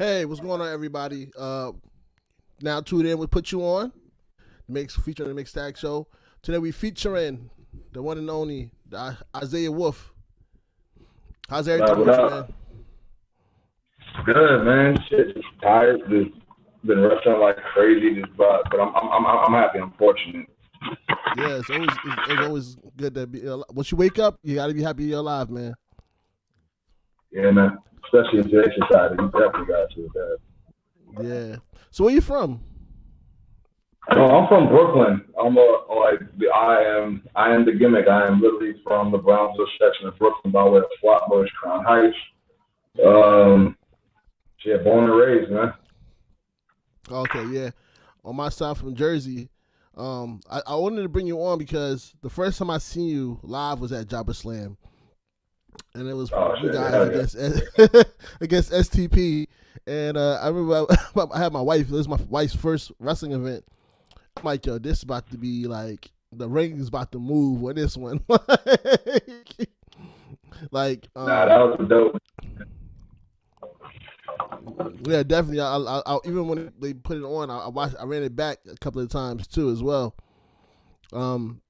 Hey, what's going on, everybody? Now tuned in with Put You On, featuring the Mix Tag Show. Today we featuring the one and only Isaiah Wolf. How's everything What with you, man? up? Good, man. Shit, just tired. Just been wrestling like crazy. But I'm happy. I'm fortunate. Yeah, it's always good to be. Once you wake up, you got to be happy you're alive, man. Yeah, man. Especially if you exercise, you definitely got to with that. Yeah. So where you from? I'm from Brooklyn. I am the gimmick. I am literally from the Brownsville section of Brooklyn, by way of Flatbush, Crown Heights. Um, yeah, born and raised, man. Okay, yeah. On my side from Jersey. I wanted to bring you on because the first time I seen you live was at Jobber Slam. And it was Oh you shit, guys hell yeah. against STP. And I remember I had my wife. This was my wife's first wrestling event. I'm like, yo, this is about to be like the ring is about to move with this one. like, Nah, that was dope. yeah, definitely. Even when they put it on, I watched. I ran it back a couple of times too, as well. Um,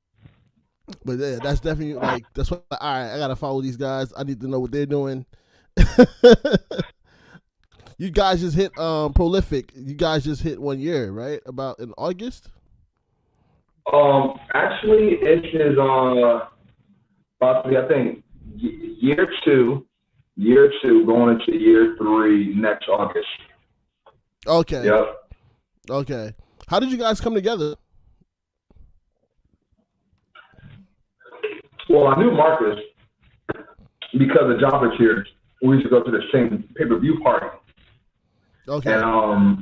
but yeah, that's definitely like that's what. All right, I gotta follow these guys. I need to know what they're doing. You guys just hit prolific. You guys just hit 1 year, right? About in August. Actually, it is possibly I think year two, going into year three next August. Okay. Yep. Okay. How did you guys come together? Well, I knew Marcus because of Java Cheers. We used to go to the same pay-per-view party. Okay. And I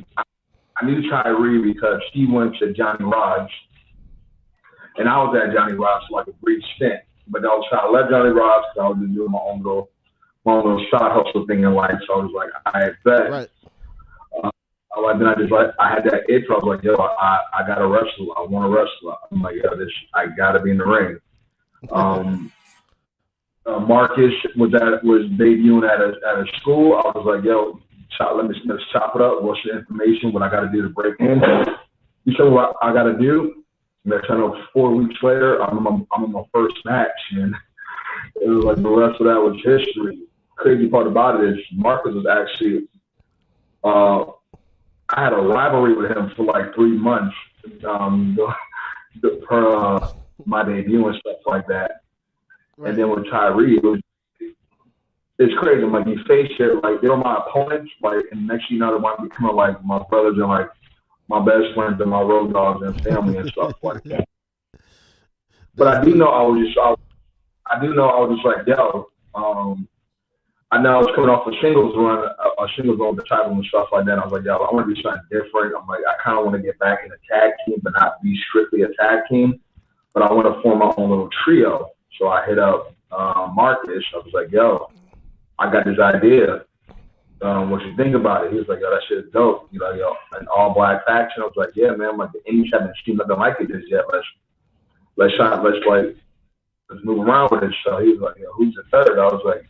knew Tyree because he went to Johnny Raj. And I was at Johnny Raj for like a brief stint. But I was trying to let Johnny Raj because I was just doing my own little side hustle thing in life. So I was like, I bet. Right. I had that itch. I was like, yo, I got to wrestle. I want to wrestle. I'm like, yo, I got to be in the ring. Marcus was debuting at a school. I was like, yo, let's chop it up. What's the information? What I got to do to break in? You show me what I got to do. Next, I know 4 weeks later, I'm in my first match, and it was like the rest of that was history. Crazy part about it is Marcus was actually, I had a rivalry with him for like 3 months, per my debut and stuff like that. Right. And then with Tyree, it's crazy. I'm like, these face shit, like, they were my opponents, like, and next thing you know, they might become like my brothers and like my best friends and my road dogs and family and stuff like that. But I do know I was just like, yo, I know I was coming off a singles run with the title and stuff like that. I was like, yo, I want to do something different. I'm like, I kind of want to get back in a tag team, but not be strictly a tag team. But I want to form my own little trio. So I hit up Marcus. I was like, yo, I got this idea. What you think about it? He was like, yo, that shit is dope. You know, yo, an all black faction. I was like, yeah, man. I'm like, the Indies haven't seen nothing like it just yet. Let's move around with it. So he was like, yo, who's the third? I was like,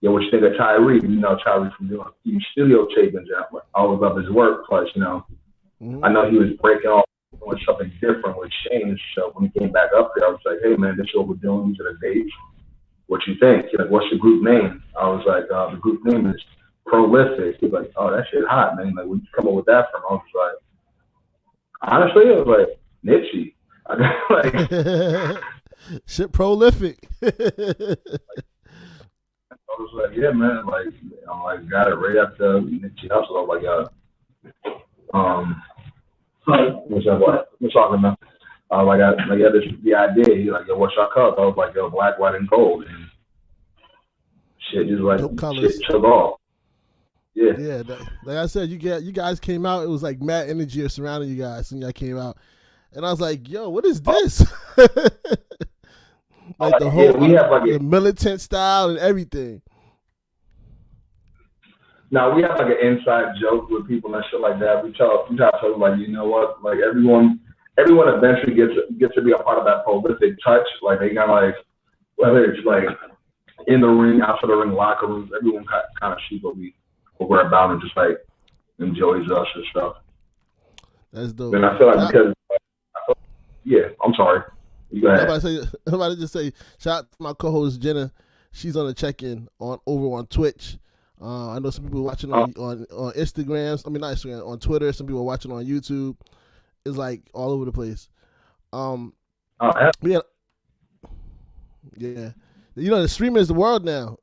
yo, what you think of Tyree? You know, Tyree from doing a few studio tapings. I always love his work. Plus, you know, I know he was breaking off, doing something different with Shane. So when he came back up there, I was like, hey, man, this is what we're doing. These are the dates. What you think? He's like, what's the group name? I was like, the group name is Prolific. He's like, oh, that shit hot, man. Like, where'd you come up with that from? I was like, honestly, I was like, Nipsey. Shit prolific. I was like, yeah, man. Like, I'm like, got it right after Nipsey Hustle. I was like, what's talking about? I got the idea. He's like, yo, what's your color? I was like, yo, black, white, and gold. And shit just like shit took off. Yeah. Yeah. Like I said, you guys came out. It was like mad energy surrounding you guys when y'all came out, and I was like, yo, what is this? Like the whole the militant style and everything. Now we have like an inside joke with people and shit like that. We try to tell them, like, you know what, like everyone eventually gets to be a part of that prolific touch. Like they got like, whether it's like in the ring, outside the ring, locker rooms, everyone kind of sees what we what we're about and just like enjoys us and stuff. That's dope. And I feel like because yeah, I'm sorry. You go ahead. I'm about to just say, shout out to my co-host Jenna. She's on the check-in over on Twitch. I know some people watching on Instagram. I mean, not Instagram, on Twitter. Some people watching on YouTube. It's like all over the place. Yeah. You know, the streaming is the world now.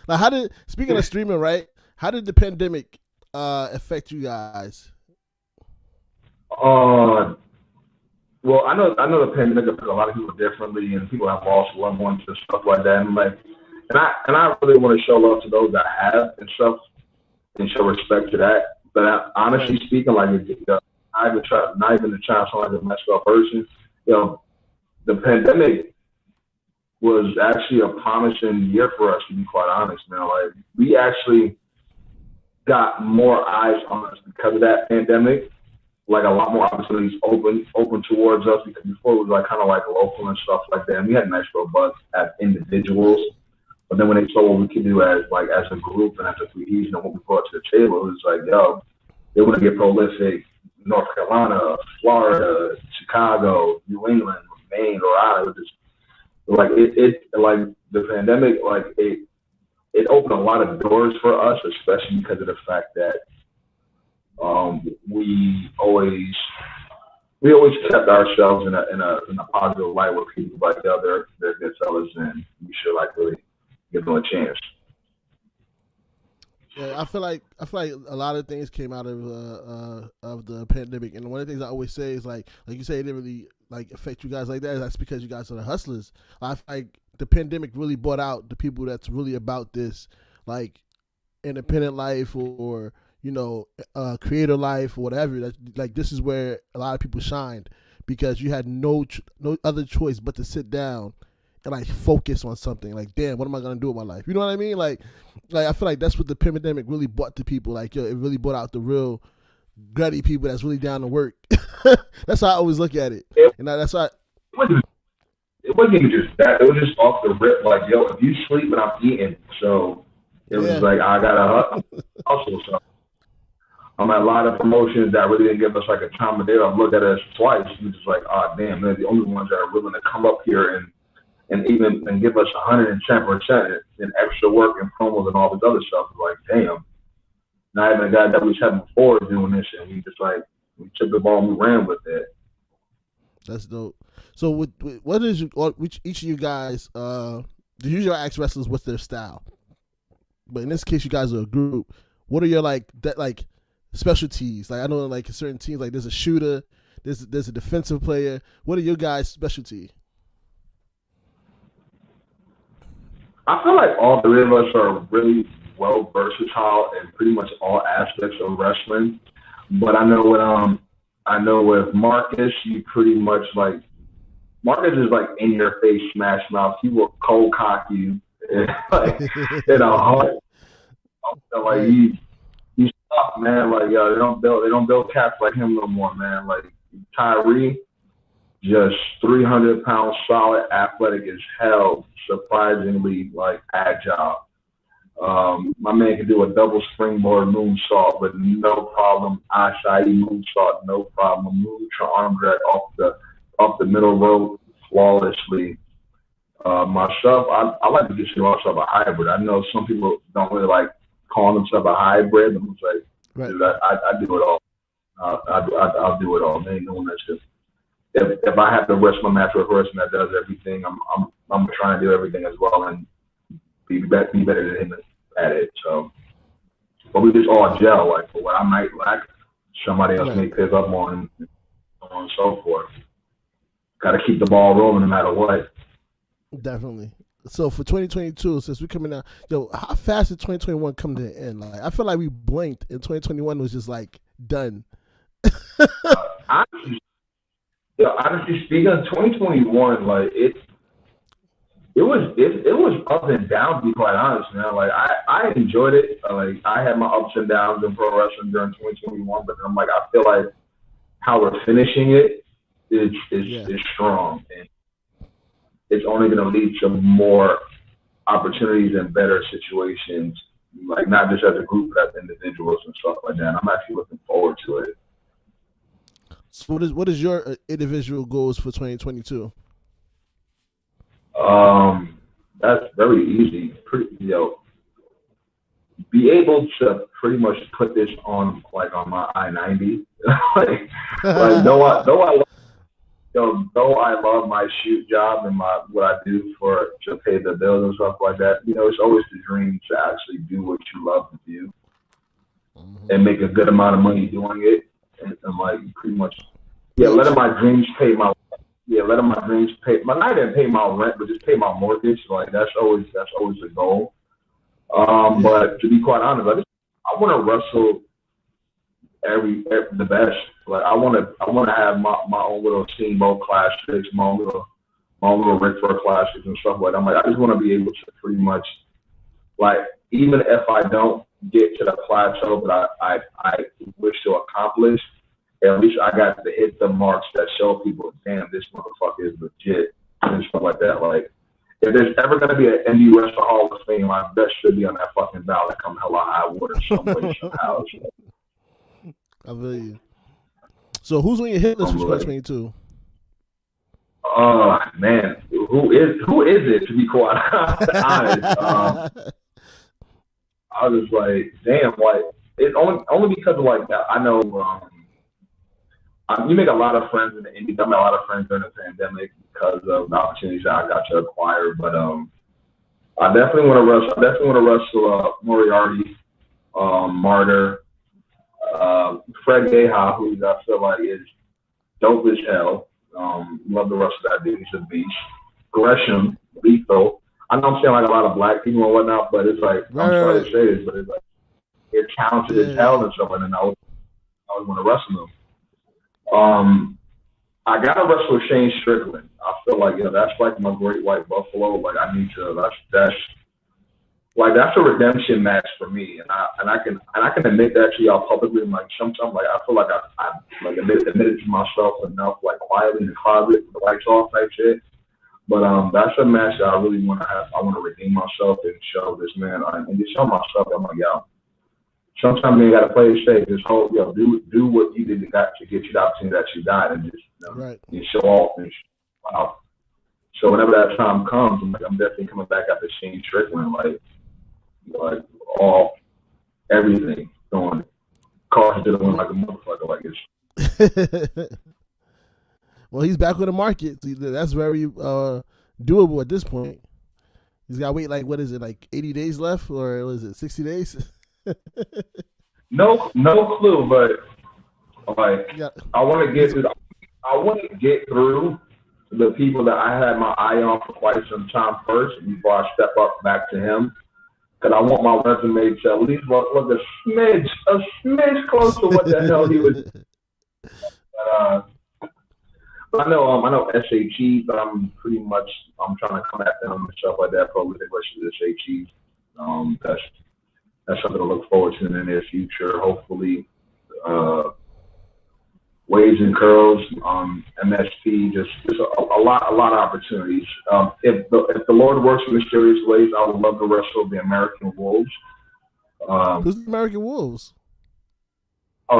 Like, speaking of streaming, right? How did the pandemic affect you guys? Well, I know the pandemic affected a lot of people differently, and people have lost loved ones and stuff like that. And I really want to show love to those that have and stuff, and show respect to that. But honestly speaking, like not even to try to sound like a messed up person, you know, the pandemic was actually a promising year for us, to be quite honest, man. Like, we actually got more eyes on us because of that pandemic. Like, a lot more opportunities open towards us, because before it was like kind of like local and stuff like that. And we had a nice little buzz as individuals, but then when they saw what we could do as a group and as a cohesion and what we brought to the table, it was like, yo, they want to get prolific. North Carolina, Florida, Chicago, New England, Maine, Rhode Island. Like the pandemic, like it opened a lot of doors for us, especially because of the fact that we always kept ourselves in a positive light where people like, yo, they're good fellas, and we should like really give them a chance. Yeah, I feel like a lot of things came out of the pandemic, and one of the things I always say is like you say, it didn't really like affect you guys like that. That's because you guys are the hustlers. I feel like the pandemic really brought out the people that's really about this, like independent life or you know, creator life or whatever. That, like, this is where a lot of people shined, because you had no other choice but to sit down and like focus on something. Like, damn, what am I gonna do with my life? You know what I mean? Like I feel like that's what the pandemic really brought to people. Like, yo, it really brought out the real gritty people that's really down to work. That's how I always look at it. And that's why it wasn't even just that. It was just off the rip. Like, yo, if you sleep and I'm eating, so it was like I gotta hustle something. At a lot of promotions that really didn't give us like a time of day. I've looked at us twice. And just like, oh damn, they're the only ones that are willing to come up here and give us 110% in extra work and promos and all this other stuff. Like, damn, not even a guy that we was having before doing this, and we just like we took the ball and we ran with it. That's dope. So, what is which each of you guys? Usually I ask wrestlers what's their style, but in this case, you guys are a group. What are your like specialties? Like, I know like certain teams, like there's a shooter, there's a defensive player. What are your guys' specialty? I feel like all three of us are really well versatile in pretty much all aspects of wrestling. But I know with Marcus, you pretty much like Marcus is like in your face, smash mouth. He will cold cock you in a heart. Like he's tough, man. Like, yo, they don't build cats like him no more, man. Like Tyree, just 300 pounds solid, athletic as hell, surprisingly like agile. My man can do a double springboard moonsault with no problem. Acai moonsault, no problem. Move your arm drag off the middle rope flawlessly. Myself, I like to consider myself a hybrid. I know some people don't really like calling themselves a hybrid. I'm like, right. Dude, I do it all. I'll do it all. There ain't no one that's just. If I have to wrestle my match with a person that does everything, I'm trying to do everything as well and be better than him at it. So, but we just all gel. Like, for what I might lack, somebody else may pick up on, and so on and so forth. Got to keep the ball rolling no matter what. Definitely. So for 2022, since we're coming out, yo, how fast did 2021 come to an end? Like, I feel like we blinked and 2021 was just like done. Honestly speaking, 2021, like it was up and down, to be quite honest, man. Like I enjoyed it. Like I had my ups and downs in pro wrestling during 2021, but then I'm like, I feel like how we're finishing it is strong, and it's only going to lead to more opportunities and better situations like not just as a group, but as individuals and stuff like that. And I'm actually looking forward to it. So what is your individual goals for 2022? That's very easy. Be able to pretty much put this on on my I-90. like, though I love my shoot job and what I do to pay the bills and stuff like that, it's always the dream to actually do what you love to do and make a good amount of money doing it, and like pretty much, letting my dreams pay my not even pay my rent, but just pay my mortgage. Like that's always the goal. But to be quite honest, I want to wrestle the best. Like I want to have my own little Steamboat classics, my own little Ric Flair classics and stuff like that. I'm like, I just want to be able to pretty much, like, even if I don't get to the plateau that I wish to accomplish, at least I got to hit the marks that show people, damn, this motherfucker is legit and stuff like that. Like, if there's ever going to be an indie wrestler Hall of Fame, my best should be on that fucking ballot come hell or high water someplace, somehow. I feel you. So who's on your hit list for 2022? Man, who is it, to be quite honest? I was like, damn, like, it's only because of like that. I know you make a lot of friends in the indie. I made a lot of friends during the pandemic because of the opportunities that I got to acquire. But I definitely want to wrestle Moriarty, Martyr, Fred Geha, who I feel like is dope as hell. Love the rest of that dude. He's a beast. Gresham, lethal. I know I'm saying like a lot of black people and whatnot, but it's like, I'm sorry to say this, but it's like, they're talented as hell and stuff, and I always want to wrestle them. I got to wrestle Shane Strickland. I feel like, that's like my great white buffalo. Like, I need to, that's a redemption match for me, and I can admit that to y'all publicly. And like sometimes, like I feel like I like admitted to myself enough, like quietly in the closet, with the lights off type shit. But that's a match that I really want to have. I want to redeem myself and show this man, and just show myself. I'm like, sometimes you gotta play it safe. Just do what you did to get you the opportunity that you got, and just you show off and wow. So whenever that time comes, I'm definitely coming back after Shane Strickland, like all everything going cars to the win like a motherfucker, like it's. Well, he's back on the market. That's very doable at this point. He's got to wait, like, what is it, like 80 days left, or is it 60 days? No clue, but like I want to get through the people that I had my eye on for quite some time first before I step up back to him. Because I want my resume to at least look a smidge close to what the hell he was. But I know SHEs, but I'm trying to come at them and stuff like that. Probably the rest of the SHEs. That's something to look forward to in the near future. Hopefully, Waves and Curls, MSP, just a lot of opportunities. If the Lord works in mysterious ways, I would love to wrestle the American Wolves. Who's the American Wolves?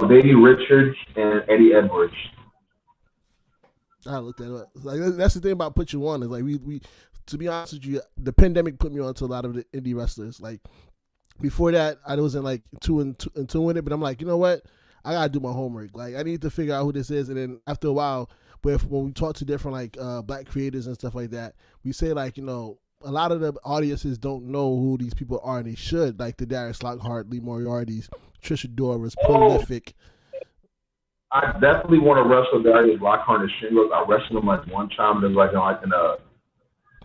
Davey Richards and Eddie Edwards. I looked that up. Like, that's the thing about Put You On is like we to be honest with you, the pandemic put me on to a lot of the indie wrestlers. Like before that, I wasn't like too in it, but I'm like, you know what? I gotta do my homework. Like I need to figure out who this is, and then after a while, when we talk to different like black creators and stuff like that, we say like, a lot of the audiences don't know who these people are, and they should. Like the Darius Lockhart, Lee Moriarty's, Trisha Dora's, Prolific. I definitely want to wrestle Darius Lockhart and Shingles. I wrestled him like one time. It was like in a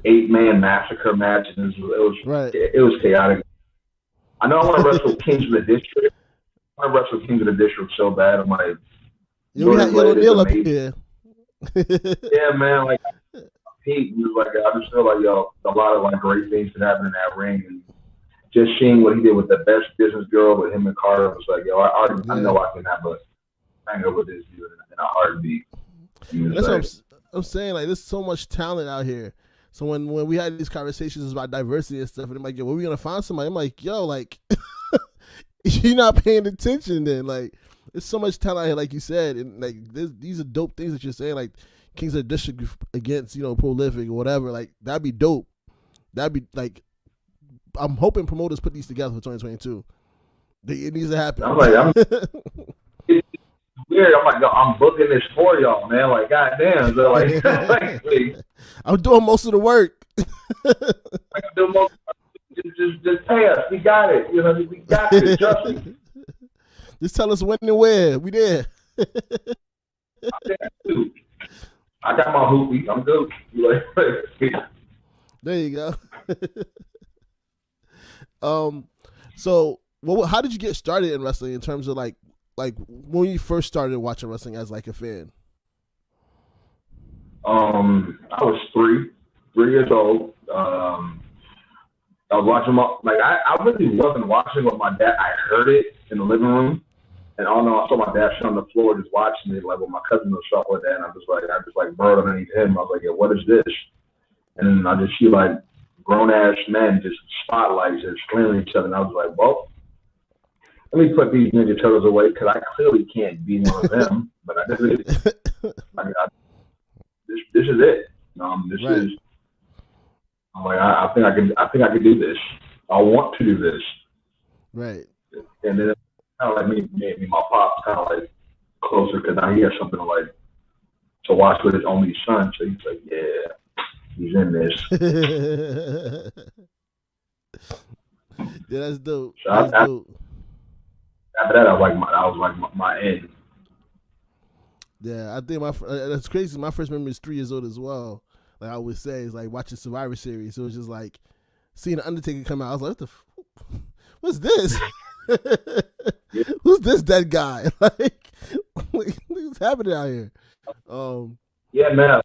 8-man massacre match, and it was chaotic. I know I want to wrestle Kings of the District. I want to wrestle Kings of the District so bad. I'm like, we had Neil up here. Yeah, man. Like Pete was like, I just feel like a lot of like great things could happen in that ring, and just seeing what he did with the Best Business Girl with him and Carter was like, I know I can have a hang up with this dude in a heartbeat. That's what I'm saying. Like, there's so much talent out here So when we had these conversations about diversity and stuff, and I'm like, yo, where we gonna find somebody? I'm like, yo, like you're not paying attention. Then like, there's so much talent out here, like you said, and like these are dope things that you're saying, like Kings of the District against Prolific or whatever. Like that'd be dope. That'd be like, I'm hoping promoters put these together for 2022. It needs to happen. I'm like, it's weird. I'm like, yo, I'm booking this for y'all, man. Like, goddamn. So like, I'm doing most of the work. Just pay us. We got it. We got it. Trust me. Just tell us when and where. We there. I got my hoopy. I'm good. There you go. So, how did you get started in wrestling in terms of like when you first started watching wrestling as like a fan? I was 3 years old. I was watching I really wasn't watching with my dad. I heard it in the living room, and I saw my dad sitting on the floor just watching it, like with my cousin or stuff like that. And I just burrowed underneath him. I was like, yeah, what is this? And then I just see like grown ass men just spotlights just screaming at each other. And I was like, well, let me put these Ninja Turtles away because I clearly can't be one of them. But this is it. This right. is. I'm like, I think I can do this. I want to do this. Right. And then kind of like me my pop's kind of like closer because now he has something to watch with his only son. So he's like, yeah, he's in this. Yeah, that's dope. So after that, I was like my end. Yeah, I think that's crazy. My first memory is 3 years old as well. Like I always say, is like watching Survivor Series. So it was just like seeing the Undertaker come out. I was like, what's this? Who's this dead guy? Like, what's happening out here? Yeah, man.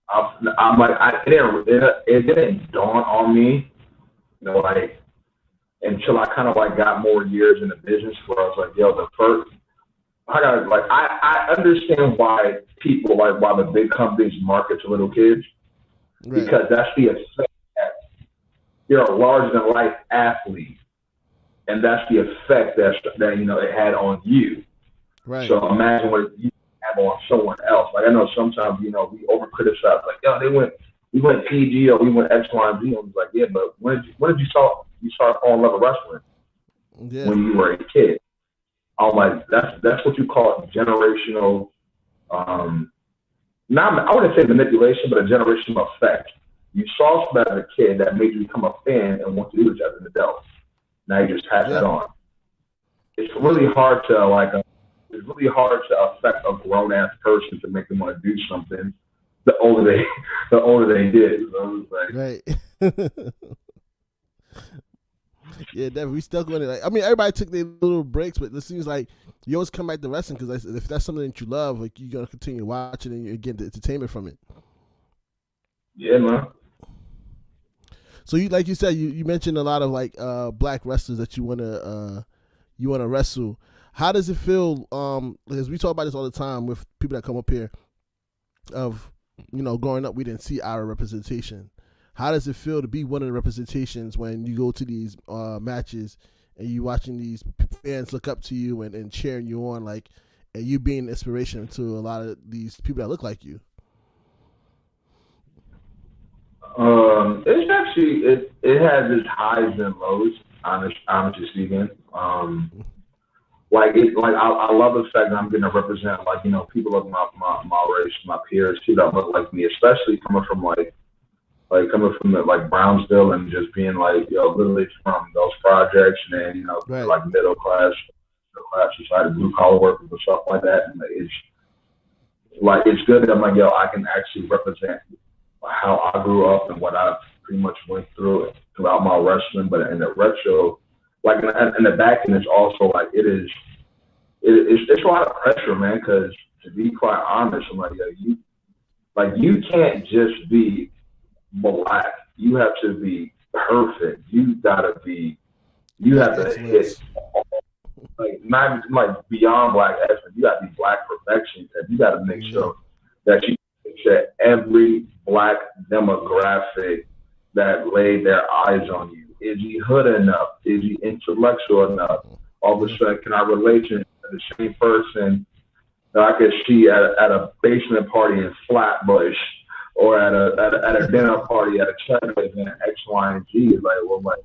I'm like, it didn't dawn on me, like until I kind of like got more years in the business where I was like, yo, I understand why people why the big companies market to little kids. Right. Because that's the effect that you're a larger than life athlete, and that's the effect that it had on you. Right. So imagine what you have on someone else. Like I know sometimes we over criticize, like yo we went PG or we went X, Y, and Z. And I was like, yeah, but when did you start falling in love with wrestling? Yeah. When you were a kid. I'm like, that's what you call generational. I wouldn't say manipulation, but a generational effect. You saw something as a kid that made you become a fan and want to do it as an adult. Now you just pass that on. It's really hard to affect a grown ass person to make them want to do something. The older they did. So it was like, right. Yeah, definitely. We stuck on it. Like, I mean, everybody took their little breaks, but it seems like you always come back to wrestling because if that's something that you love, like you're gonna continue watching and you get the entertainment from it. Yeah, man. So like you said, you mentioned a lot of like black wrestlers that you wanna wrestle. How does it feel? Because we talk about this all the time with people that come up here. Of growing up, we didn't see our representation. How does it feel to be one of the representations when you go to these matches and you watching these fans look up to you and cheering you on, like, and you being an inspiration to a lot of these people that look like you? It's actually it has its highs and lows. Honestly speaking, I love the fact that I'm getting to represent people of my race, my peers, people that look like me, especially coming from Brownsville and just being literally from those projects and then right. like middle class society, blue collar workers and stuff like that. And it's good that I'm like, I can actually represent how I grew up and what I pretty much went through throughout my wrestling. But in the retro, in the back end, it's also it's a lot of pressure, man. Because to be quite honest, I'm like, you can't just be black. You have to be perfect. You have to hit not beyond black excellence. You got to be black perfection. You got to make sure that you set every black demographic that laid their eyes on you? Is he hood enough? Is he intellectual enough? All of a sudden, can I relate to the same person that I could see at a basement party in Flatbush or at a dinner party at a church event, X, Y, and Z? Like, well, like,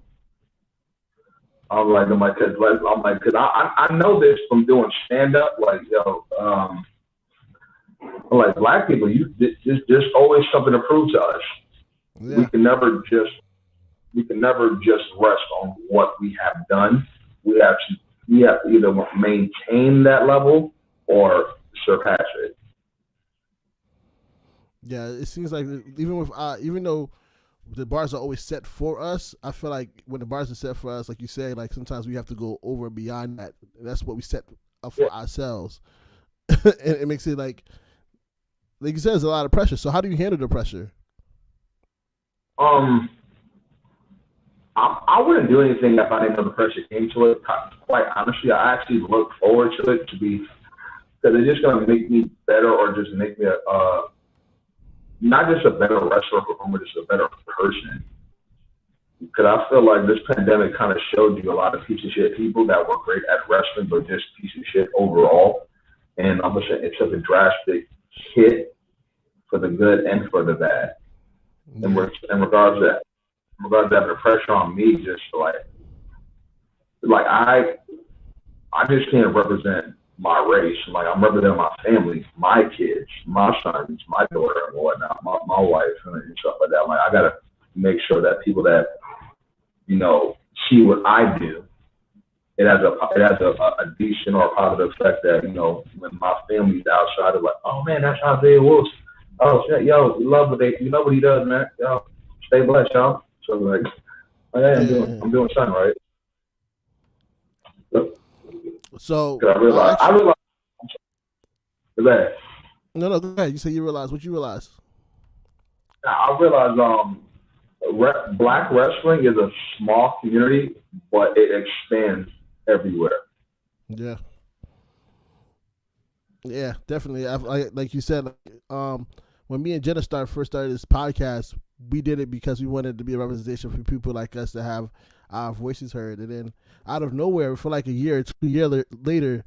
cause I know this from doing stand up. Like, yo, like black people, there's always something to prove to us. Yeah. We can never just rest on what we have done. We have to either maintain that level or surpass it. Yeah, it seems like even though the bars are always set for us, I feel like when the bars are set for us, like you say, like sometimes we have to go over and beyond that. And that's what we set up for ourselves. And it makes it like you said, there's a lot of pressure. So how do you handle the pressure? I wouldn't do anything if I didn't know the pressure came to it. Quite honestly, I actually look forward to it because it's just going to make me better, or just make me not just a better wrestler, performer, just a better person. Because I feel like this pandemic kind of showed you a lot of piece of shit people that were great at wrestling, but just piece of shit overall. And I'm gonna say it took a drastic hit for the good and for the bad. In regards to having the pressure on me, just like I just can't represent my race. Like, I'm representing my family, my kids, my sons, my daughter, and whatnot, my wife, and stuff like that. Like, I gotta make sure that people that see what I do, it has a decent or positive effect. That when my family's outside, of like, oh man, that's Isaiah Wilson. Oh shit, yo, we love what he does, man. Yo, stay blessed, y'all. So like, hey, I'm doing something right. So I realize. No, go ahead. You say you realize. What you realize? I realize black wrestling is a small community, but it expands everywhere. Yeah. Yeah, definitely. Like you said, when me and Jenna first started this podcast, we did it because we wanted to be a representation for people like us to have our voices heard. And then out of nowhere, for like a year or 2 years later,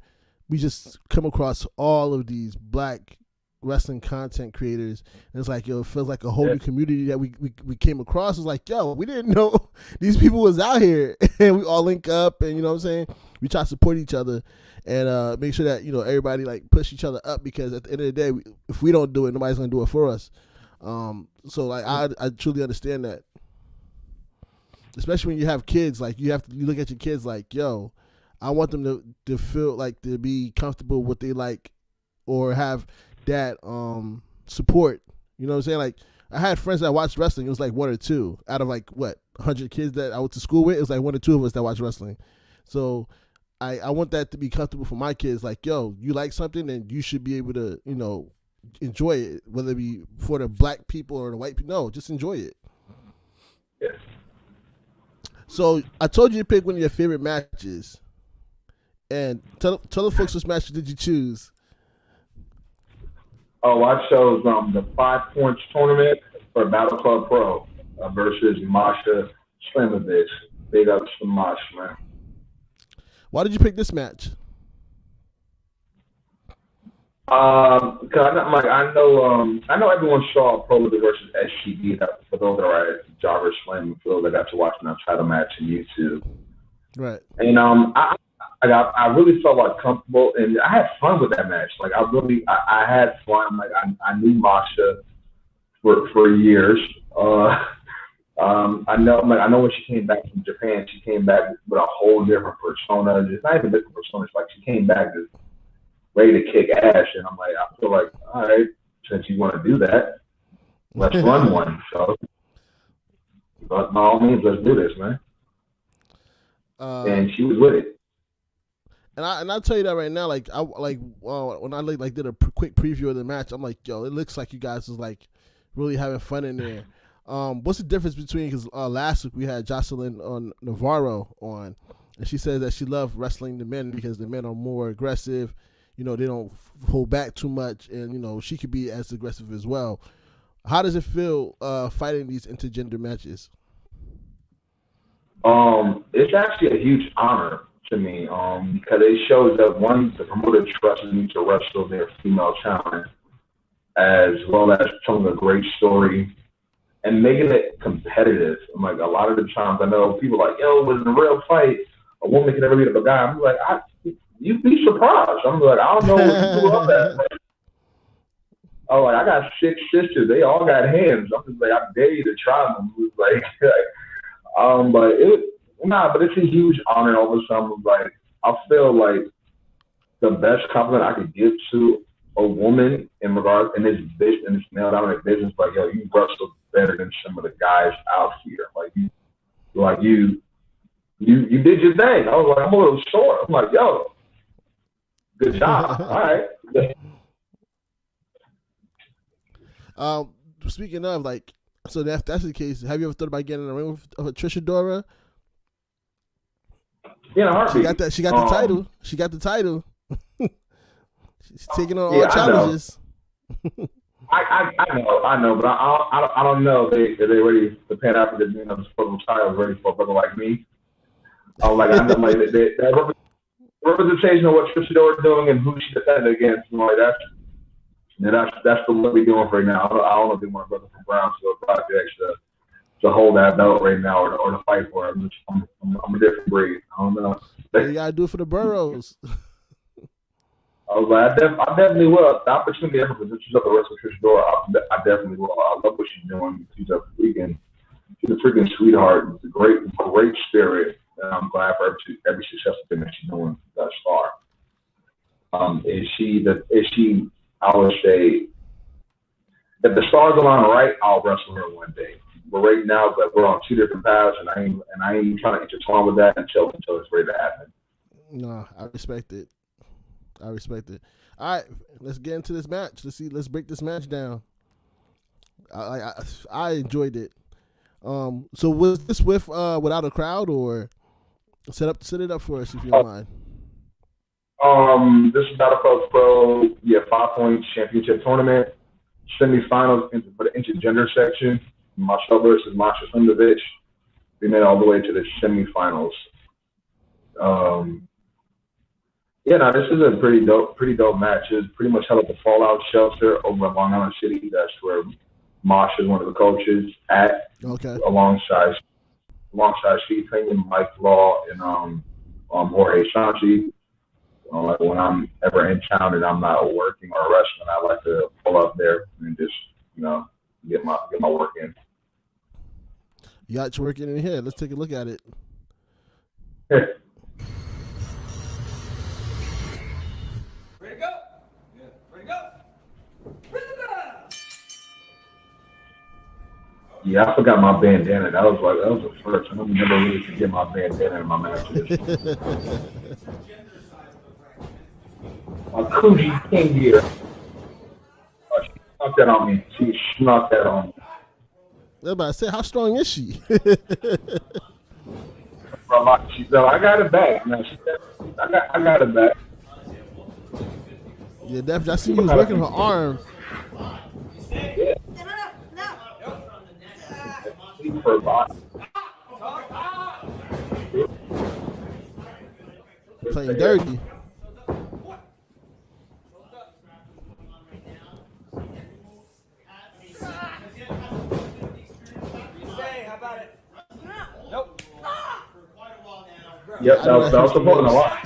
we just come across all of these black wrestling content creators. And it's like, yo, it feels like a whole new community that we came across. It's like, yo, we didn't know these people was out here. And we all link up, and you know what I'm saying? We try to support each other and make sure that, everybody like push each other up, because at the end of the day, if we don't do it, nobody's going to do it for us. So like, I truly understand that. Especially when you have kids, like you look at your kids like, yo, I want them to feel like to be comfortable with what they like, or have that support. You know what I'm saying? Like, I had friends that watched wrestling. It was like 1 or 2 out of like 100 kids that I went to school with. It was like 1 or 2 of us that watched wrestling. So I want that to be comfortable for my kids. Like, yo, you like something, and you should be able to, enjoy it, whether it be for the black people or the white people. No, just enjoy it. Yes. So I told you to pick one of your favorite matches, and tell the folks which match did you choose. Oh, I chose the 5 Points tournament for Battle Club Pro versus Masha Slamovich. Big ups to Masha, man. Why did you pick this match? Because I know everyone saw Pro League versus SGD. For those that are at Jarvis Slam, for those that got to watch the title match on YouTube, right? And I really felt like comfortable, and I had fun with that match. Like, I had fun. Like, I knew Masha for years. I know when she came back from Japan, she came back with a whole different persona. Just not even different persona. It's like she came back just ready to kick ass, and I'm like, I feel like, all right, since you want to do that, let's run one. So, but by all means, let's do this, man. And she was with it. And I'll tell you that right now. Like, when I did a quick preview of the match, I'm like, yo, it looks like you guys was like really having fun in there. What's the difference between, because last week we had Jocelyn Navarro on, and she said that she loved wrestling the men because the men are more aggressive. They don't hold back too much, and she could be as aggressive as well. How does it feel fighting these intergender matches? It's actually a huge honor to me because it shows that one, the promoter trusts me to wrestle their female talent, as well as telling a great story and making it competitive. I'm like, a lot of the times I know people are like, yo, it was in a real fight, a woman can never beat up a guy. I'm like, you'd be surprised. I'm like, I don't know what you do all that. Like, oh, like I got 6 sisters. They all got hands. I'm just like, I dare you to try them. It was like, but it's a huge honor over something. Like, I feel like the best compliment I could give to a woman in regards in this business, in this male dominant business, like, yo, you wrestle better than some of the guys out here. You did your thing. I was like, I'm a little sore. I'm like, yo, good job. All right. Speaking of, like, so that's the case. Have you ever thought about getting in the ring with Trish Adora? Yeah, she got the title. She got the title. She's taking on all challenges. I know, but I don't know if they ready to pan out for the disposable titles ready for a brother like me. I know like that representation of what Trish Adora is doing and who she defended against. You know, like that's the what we're doing right now. I don't know if they want a brother from Brownsville Projects to hold that belt right now or to fight for it. I'm a different breed. I don't know. You gotta do it for the Burrows. I was like, I definitely will. The opportunity ever presents itself to wrestle Trish Adora, I definitely will. I love what she's doing. She's a freaking sweetheart. It's a great spirit. And I'm glad for every successful thing that she's doing thus far. I would say, if the stars align right, I'll wrestle her one day. But right now, we're on 2 different paths, and I ain't trying to intertwine with that until it's ready to happen. No, I respect it. All right, let's get into this match. Let's break this match down. I enjoyed it. So was this without a crowd, or set it up for us if you don't mind? This is Battle Pro 5-point championship tournament semifinals for the intergender section. Marshall versus Masha Sundovich. We made it all the way to the semifinals. This is a pretty dope match. It's pretty much held at the Fallout Shelter over in Long Island City. That's where Masha is one of the coaches at. Okay. Alongside Steve Payne, Mike Law, and Jorge Sanchi. Like when I'm ever in town and I'm not working or wrestling, I like to pull up there and just get my work in. You got your work in here. Let's take a look at it. Ready to go? Yeah. Ready to go? Yeah, I forgot my bandana. That was the first. I never really forget my bandana in my matches. My Coogee King gear. Oh, she snuck that on me. She snuck that on me. I was about to say, how strong is she? She said, I got it back. Now, I got it back. Yeah, definitely. I see you was working her arm. Yeah. Her body. Playing dirty. Yep, that was supporting a lot.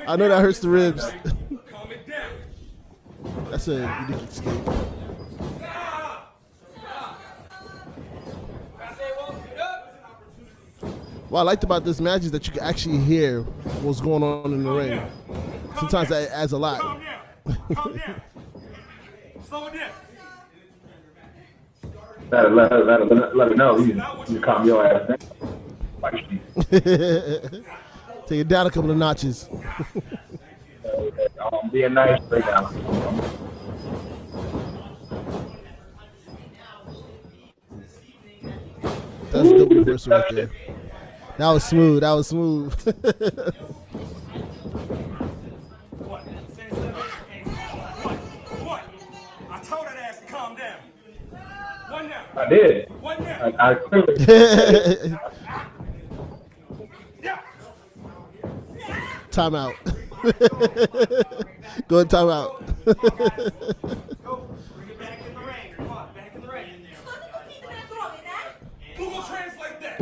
I know that hurts the ribs. That's a unique escape. What I liked about this match is that you can actually hear what's going on in the ring. Sometimes that adds a lot. Calm down. Slow it down. Let me know. You calm your ass down. Take it down a couple of notches. I'm being nice right now. That's a dope reversal right there. That was smooth. I did. I clearly. Timeout. Go in timeout. Bring it back in the ring. Come on, back in the ring. Google translate that.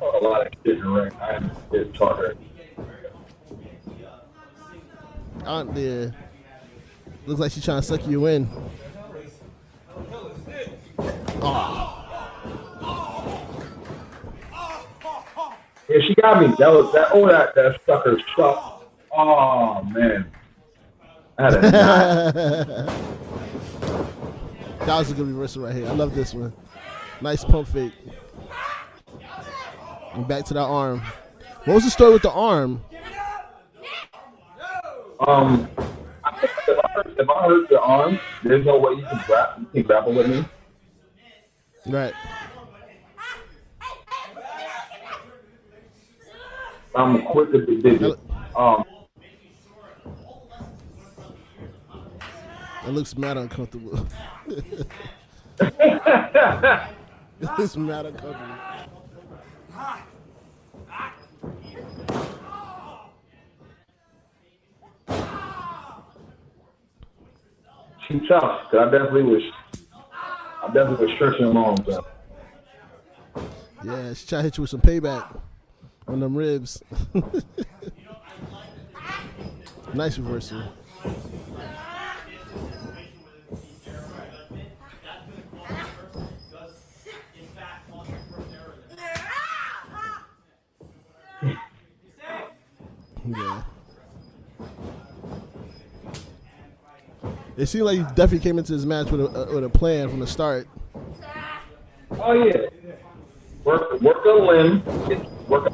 A lot of kids in the ring. I am a kid talker. Yeah. Looks like she's trying to suck you in. Oh. Yeah, she got me. That sucker struck. Oh man. That is not. That was a good reversal right here. I love this one. Nice pump fake. And back to that arm. What was the story with the arm? I think if I hurt the arm, there's no way you can grapple with me. Right. I'm quick to the digit. It looks mad uncomfortable. It looks mad uncomfortable. She's tough, cause I definitely was stretching long. So. Yeah, she trying to hit you with some payback on them ribs. Nice reversal. Yeah. It seemed like he definitely came into this match with a plan from the start. Oh yeah. Work a limb. Work.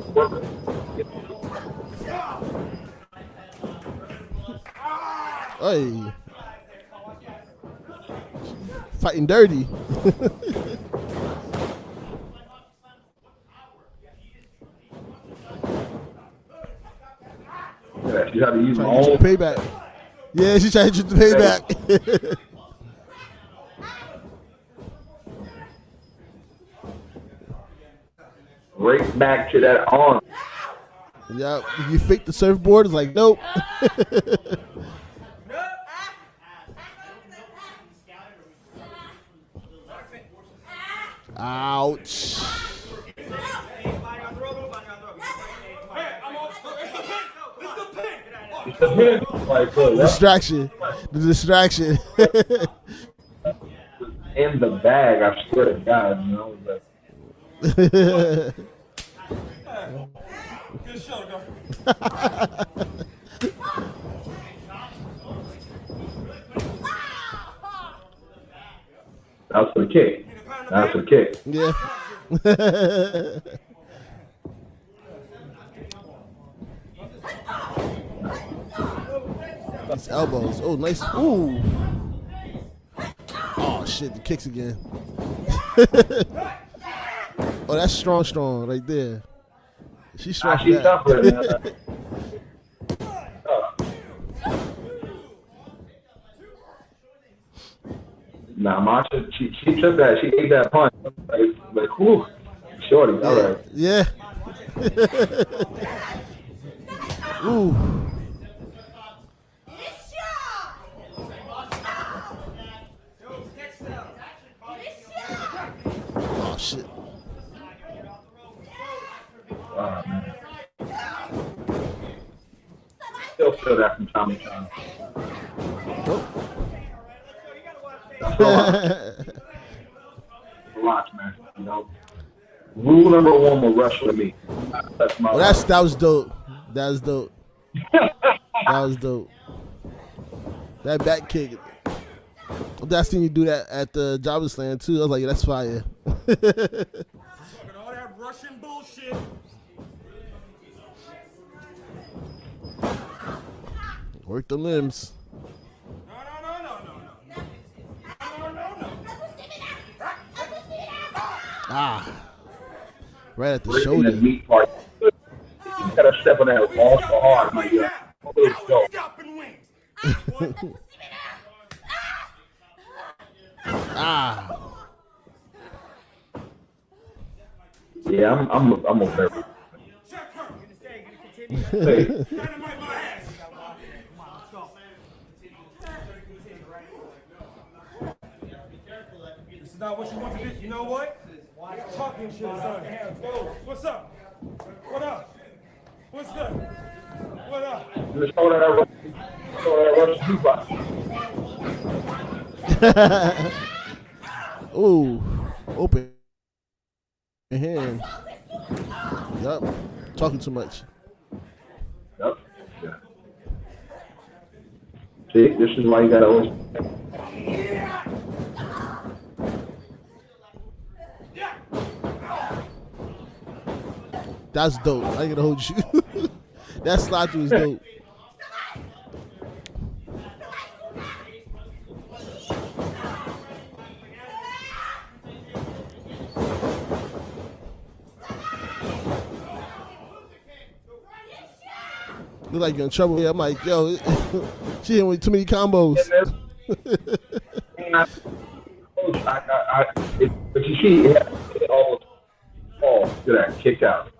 Hey. Fighting dirty. Yeah, she had to use my Trying to own get you payback. Yeah, she tried to get you the payback. right back to that arm. Yeah, you fake the surfboard. It's like, nope. Ouch. Like, look, Distraction. The distraction. in the bag, I swear to God, you know. Like, Good show, dog. that was for the kick. That's for the kick. Yeah. These elbows. Oh, nice. Ooh. Oh, shit. The kicks again. Oh, that's strong right there. She's strong. She's tougher. Nah, Masha, she took that. She ate that punch. Like, whew. Shorty, all right. Yeah. Ooh. Oh, shit. Man. Still feel that from time to time. Relax, man. You know, rule number one will rush with me. That's my. Well, that was dope. That was dope. That was dope. That back kick. I've seen you do that at the Jobless Land too. I was like, yeah, that's fire. All that Russian bullshit. Work the limbs. Ah. Right at the shoulder. The meat part. gotta step on that ball so hard. I'm like, yeah, let's go. Ah. Yeah, I'm a very. Hey, This is not what you want to do. You know what? Talking shit, son. What's up? What up? What's good? What up? just throw that Ooh, open hand. Yup, talking too much. Yep. Yeah. See, this is why you gotta always. That's dope. I ain't gonna hold you. That slide through is dope. Look like you're in trouble here. I'm like, yo, she hit with too many combos. But you see, it almost falls to that kick out.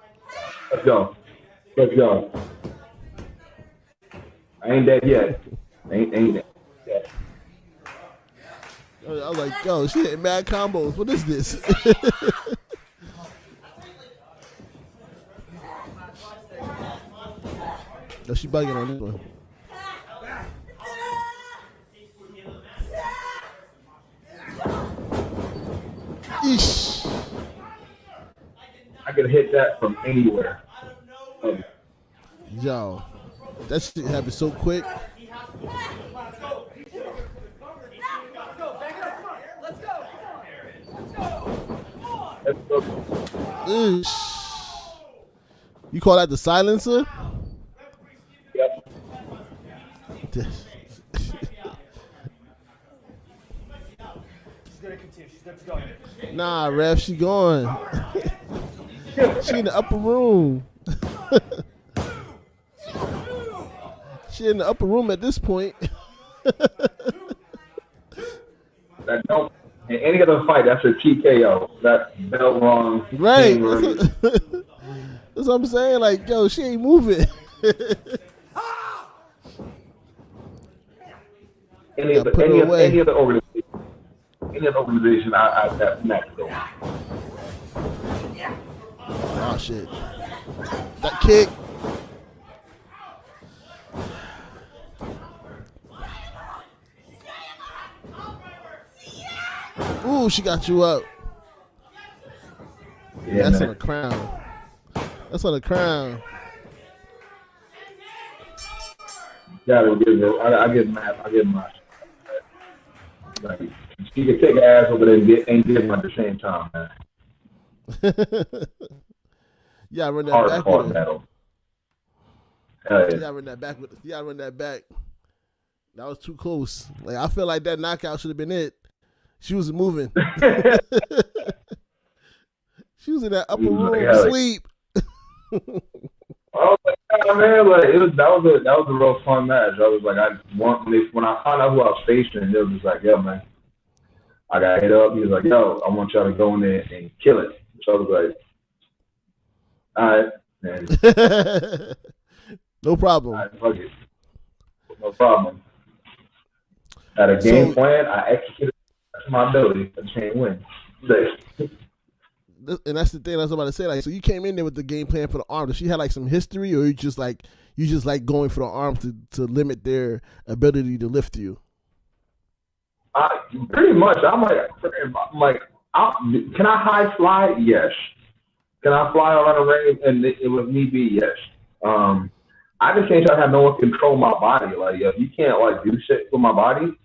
Let's go. Let's go. I ain't dead yet. Ain't dead yet. I was like, yo, she hitting mad combos. What is this? No, she bugging on this one. Eesh. I can hit that from anywhere. Yo, that shit happened so quick. Eesh. You call that the silencer? Yep. Nah, ref, she going. She in the upper room. She in the upper room at this point. That don't. In any other fight, that's a TKO. That's belt wrong. Right. That's what I'm saying. Like, yo, she ain't moving. Any other organization, I that next though. Oh shit! That kick. Ooh, she got you up. Yeah, That's man. on the crown. That's on the crown. Gotta give it. I get mad. I get mad. Like, she can take her ass over there and get them at the same time, man. Yeah, run that Hard back fought with her. battle. Hell yeah. Yeah, run that back with. Yeah, run that back. That was too close. Like, I feel like that knockout should have been it. She was moving. She was in that upper room sleep. I was like, yeah, man, like that was a real fun match. I was like, when I found out who I was facing, it was just like, yo, man, I got hit up. He was like, yo, I want y'all to go in there and kill it. So I was like, all right, man. No problem. All right, fuck it. No problem. Had a game plan. I executed. That's my ability. I can't win. And that's the thing I was about to say. Like, so you came in there with the game plan for the arm. Does she have like some history, or you just like going for the arm to limit their ability to lift you? Pretty much. I'm like, can I high fly? Yes. Can I fly around the ring? And it would need be yes. I just can't try to have no one control my body. Like, if you can't like do shit with my body,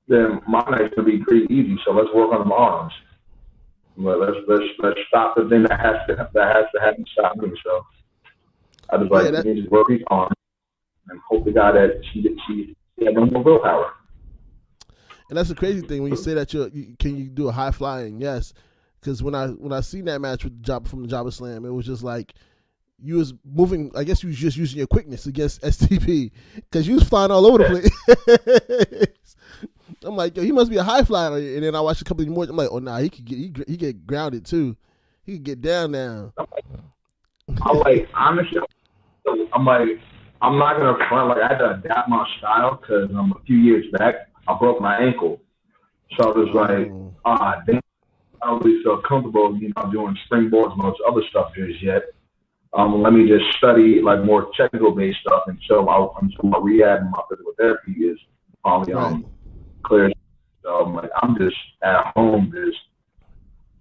then my night's gonna be pretty easy. So let's work on my arms. But let's stop the thing that has to happen. Stop me. So I just just work these arms and hope to God that she had no more willpower. And that's the crazy thing when you say that can you do a high flying? Yes, because when I seen that match with from the Jabba Slam, it was just like you was moving. I guess you was just using your quickness against STP because you was flying all over the place. I'm like, yo, he must be a high flyer. And then I watched a couple of more. I'm like, oh nah, he get grounded too. He could get down now. I'm like, honestly, I'm like, I'm not gonna front. Like, I had to adapt my style because a few years back I broke my ankle, so I was like, damn, I don't really feel comfortable, doing springboards and all this other stuff just yet. Let me just study like more technical based stuff until my rehab and my physical therapy is finally clear. So I'm just at home just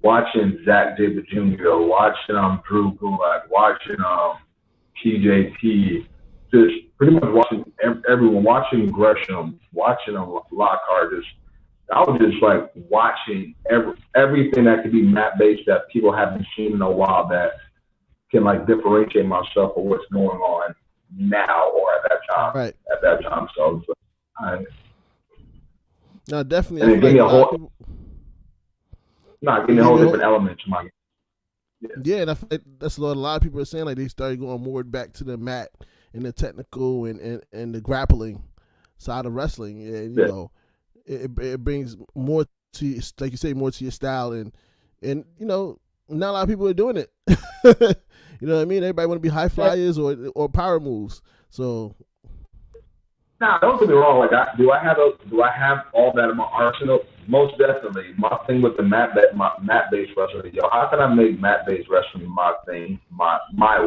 watching Zach David Jr., watching Drew Gulak, watching TJP, just pretty much watching everyone, watching Gresham, watching Lockhart. I was just like watching everything that could be mat based that people haven't seen in a while that can like differentiate myself for what's going on now or at that time. Right. At that time, so no, definitely. And it gave me a whole, different element to my game. Yeah, and I feel like that's what a lot of people are saying. Like they started going more back to the mat and the technical and the grappling side of wrestling. And you know, it brings more to, like you say, more to your style. And not a lot of people are doing it. You know what I mean? Everybody want to be high flyers or power moves. So. Nah, don't get me wrong. Like, do I have all that in my arsenal? Most definitely. My thing with the mat-based wrestling, how can I make mat-based wrestling my thing, my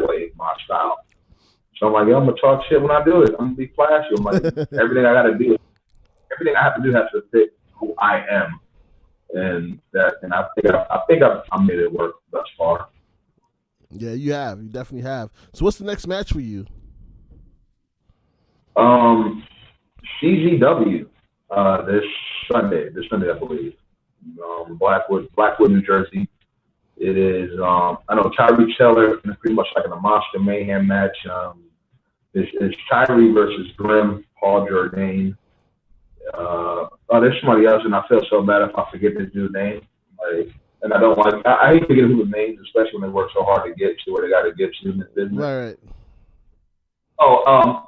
way, my style? So I'm like, I'm gonna talk shit when I do it. I'm gonna be flashy. I'm like, everything I have to do has to fit who I am, and I think I've made it work thus far. Yeah, you have. You definitely have. So what's the next match for you? CZW this Sunday, I believe. Blackwood, New Jersey. It is. I know Tyree Taylor, pretty much like in a Monster Mayhem match. It's Tyree versus Grim, Paul Jourdain. There's somebody else, and I feel so bad if I forget this dude's name. And I don't like. I hate forgetting people's names, especially when they work so hard to get to where they got to get to in this business. Right. Damn.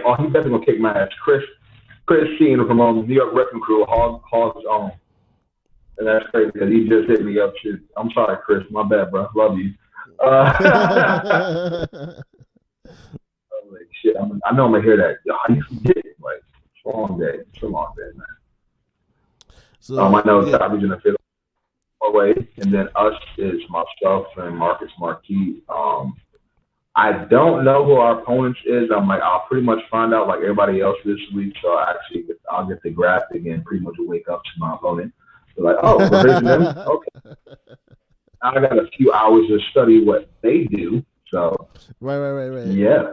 Oh, he's definitely gonna kick my ass. Chris Sheen from New York Wrecking Crew, Hog's Own. And that's crazy because he just hit me up too. I'm sorry, Chris. My bad, bro. Love you. Like, shit, I know I'm gonna hear that. Yo, how you forget? Like, it's a long day. It's a long day, man. So I know I was gonna feel away, and then us is myself and Marcus Marquis. I don't know who our opponents is. I'll pretty much find out like everybody else this week. So I'll get the graphic and pretty much wake up to my opponent. They're like, oh, we're raising them? Okay. I got a few hours to study what they do. So right. Yeah.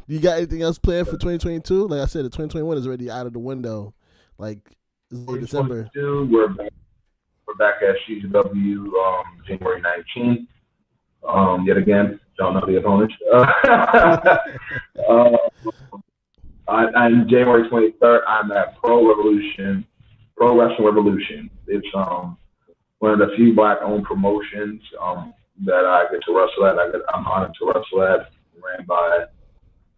You got anything else planned for 2022? Like I said, the 2021 is already out of the window. Like it's December. We're back at CZW January 19th. Yet again, don't know the opponents. On January 23rd, I'm at Pro Wrestling Revolution. It's one of the few black-owned promotions that I get to wrestle at. I'm honored to wrestle at. Ran by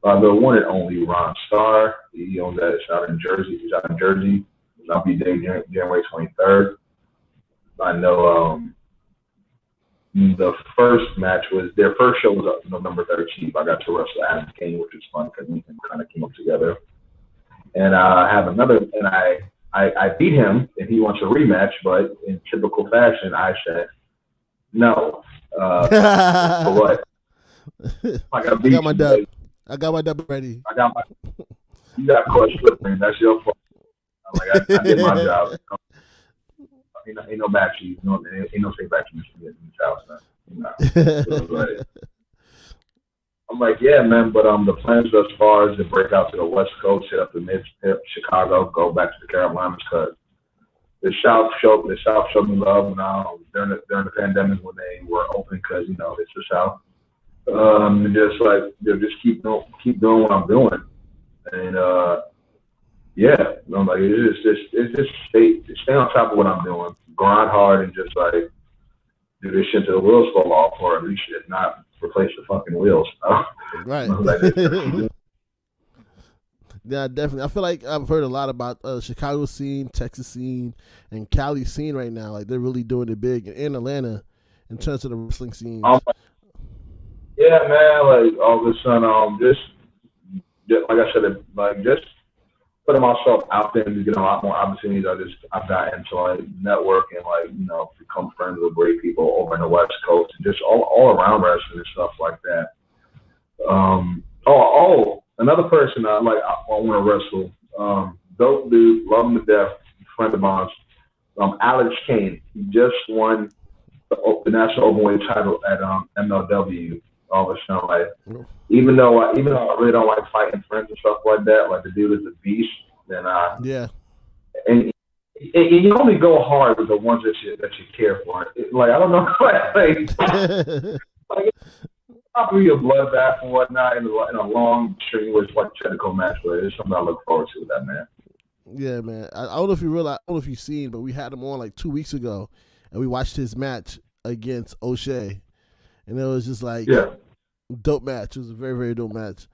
the one and only Ron Starr. He owns that. It's out in Jersey. He's out in Jersey. I'll be there January 23rd. I know. The first match was their first show was November 13th. I got to wrestle Adam King, which was fun because we kind of came up together. And I have another, and I beat him, and he wants a rematch. But in typical fashion, I said no. For what? I got my dub. I got my dub ready. You got caught slipping. That's your fault. I did my job. Ain't no back cheese. Ain't no straight back cheese in this house, man. I'm like, yeah, man, but the plans thus far is to break out to the West Coast, hit up the Mid-Tip, Chicago, go back to the Carolinas, because the South showed me love during the pandemic when they were open, because it's the South. Just keep doing what I'm doing, and it's just stay on top of what I'm doing, grind hard, and just do this shit till the wheels fall off, or at least if not replace the fucking wheels. Right. Yeah, definitely. I feel like I've heard a lot about Chicago scene, Texas scene, and Cali scene right now. Like they're really doing it big in Atlanta in terms of the wrestling scenes. Yeah, man. Like all of a sudden, just like I said, like just putting myself out there and getting a lot more opportunities. I've gotten to like network and like become friends with great people over in the West Coast and just all around wrestling and stuff like that. Another person I want to wrestle. Dope dude, love him to death, friend of mine. Alex Kane. He just won the national openweight title at MLW. All of a sudden, like even though I really don't like fighting friends and stuff like that, like the dude is a beast. Then yeah. And you only go hard with the ones that you care for. Like I don't know, like probably a bloodbath and whatnot in a long strenuous like technical match, but it's something I look forward to with that man. Yeah, man. I don't know if you realize, I don't know if you've seen, but we had him on like 2 weeks ago, and we watched his match against O'Shea, and it was just like dope match. It was a very, very dope match.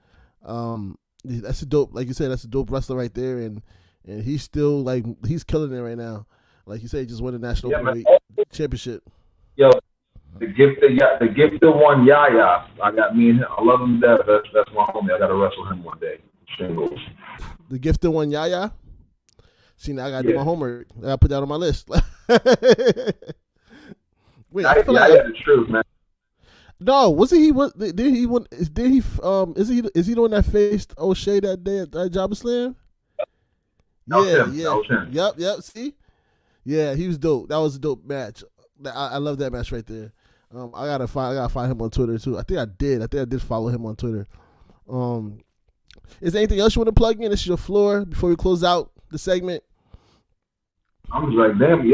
That's a dope, like you said, that's a dope wrestler right there, and he's still like he's killing it right now. Like you said, he just won the national championship. Yo. The gifted one, Yaya. I got me and him. I love him to death. That's my homie. I got to wrestle him one day. Singles. The gifted one, Yaya. See, now I got to do my homework. I got to put that on my list. Wait, I feel like the truth, man. No, wasn't he? Is he the one that faced O'Shea that day at Jobber Slam? That was him. Yep. See, yeah, he was dope. That was a dope match. I love that match right there. I gotta find him on Twitter too. I think I did follow him on Twitter. Is there anything else you want to plug in? This is your floor before we close out the segment. I'm just like, damn,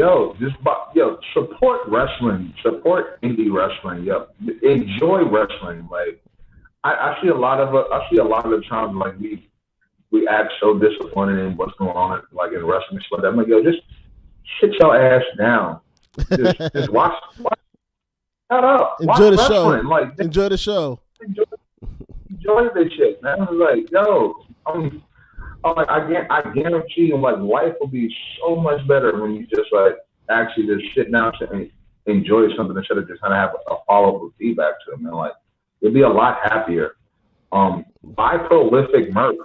support wrestling, support indie wrestling, enjoy wrestling. Like, I see a lot of the times like we act so disappointed in what's going on like in wrestling stuff. I'm like, just sit your ass down. Just watch. Shut up. Enjoy the show. Like, enjoy the show. Enjoy this shit, man. I was like, I guarantee you, like, life will be so much better when you just like actually just sit down and enjoy something instead of just kind of have a follow-up with feedback to it, man. Like, you'll be a lot happier. Buy prolific merch.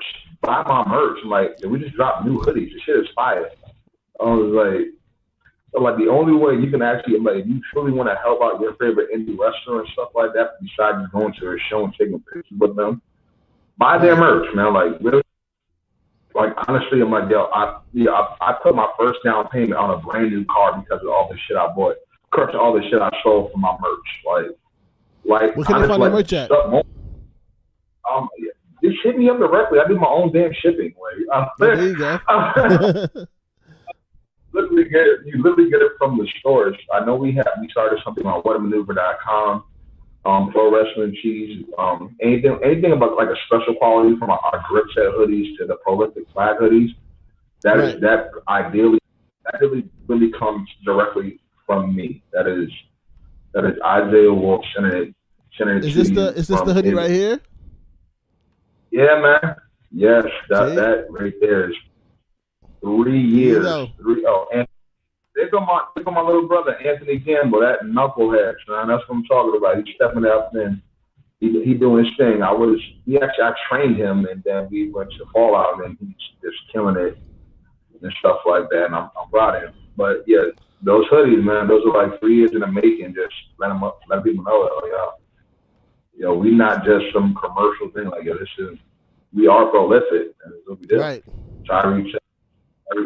Buy my merch. Like, we just dropped new hoodies. The shit is fire. I was like, the only way you can actually, like, if you truly want to help out your favorite indie wrestler and stuff like that, besides just going to a show and taking pictures with them, buy their merch, man. Like, really, like, honestly, I'm like, I put my first down payment on a brand new car because of all the shit I bought. Curse all the shit I sold for my merch. Like, where can they find your merch at? Just hit me up directly. I do my own damn shipping. There you go. You literally get it from the stores. I know we started something on whatamaneuver.com, Pro Wrestling Cheese, anything about like a special quality from our grip set hoodies to the prolific flag hoodies. That really comes directly from me. That is Isaiah Wolf sending it. Is this the hoodie right here? Yeah, man. Yes, that right there is 3 years. And there go my little brother Anthony Gamble, that knucklehead, man. That's what I'm talking about. He's stepping up and he doing his thing. I trained him, and then we went to Fallout, and he's just killing it and stuff like that. And I'm proud of him. But yeah, those hoodies, man, those are like 3 years in the making. Just let people know that, we not just some commercial thing. Like, we are prolific, and that's what we do. Right. Tyree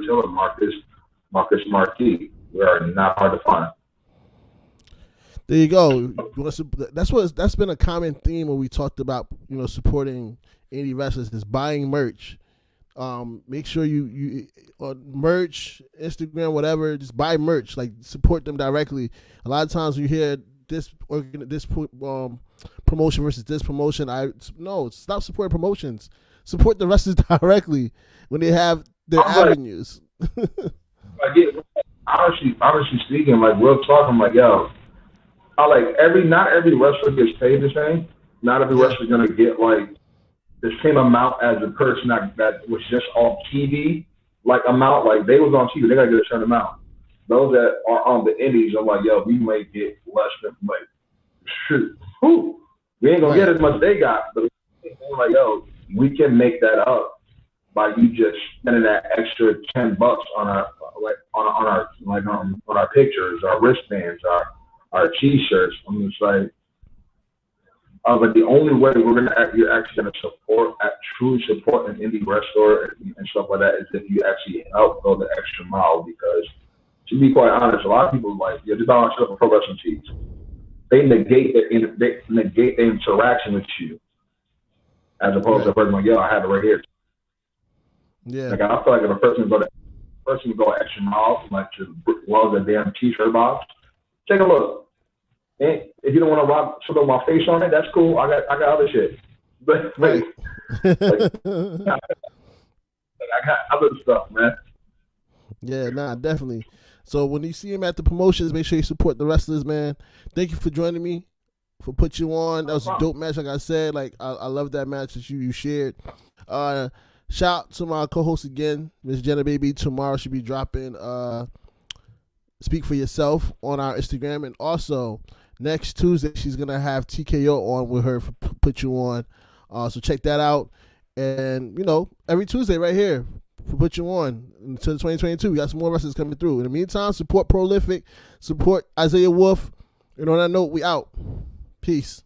Tiller, Marcus Marquis. We are not hard to find. There you go. That's been a common theme when we talked about supporting indie wrestlers is buying merch. Make sure you merch, Instagram, whatever. Just buy merch. Like, support them directly. A lot of times you hear this promotion versus this promotion. Stop supporting promotions. Support the wrestlers directly when they have their avenues. Honestly speaking, like, real talk, I'm like, not every wrestler gets paid the same. Not every wrestler's gonna get like the same amount as the person that was just on TV. Like amount, like they was on TV, they gotta get a certain amount. Those that are on the indies are like, yo, we might get less than like, shoot, we ain't gonna get as much they got, but they're like, yo, we can make that up by you just spending that extra $10 on our pictures, our wristbands, our t-shirts. I'm just like, but the only way you're actually gonna truly support an indie wrestler and stuff like that is if you actually help go the extra mile. Because to be quite honest, a lot of people like, just buy myself a pro wrestling tees. They negate the interaction with you, as opposed to a person like, yo, I have it right here. Yeah. Like I feel like if a person go extra mile, like to love the damn t-shirt box, take a look. And if you don't want to rock something with my face on it, that's cool. I got other shit. But right. I got other stuff, man. Yeah, nah, definitely. So when you see him at the promotions, make sure you support the wrestlers, man. Thank you for joining me, for put you on. That was a dope match, like I said. Like I love that match that you shared. Shout out to my co-host again, Miss Jenna Baby. Tomorrow she'll be dropping Speak for Yourself on our Instagram, and also next Tuesday she's gonna have TKO on with her for Put You On. So check that out. And every Tuesday right here for Put You On until 2022. We got some more wrestlers coming through. In the meantime, support Prolific, support Isaiah Wolf. And on that note, we out. Peace.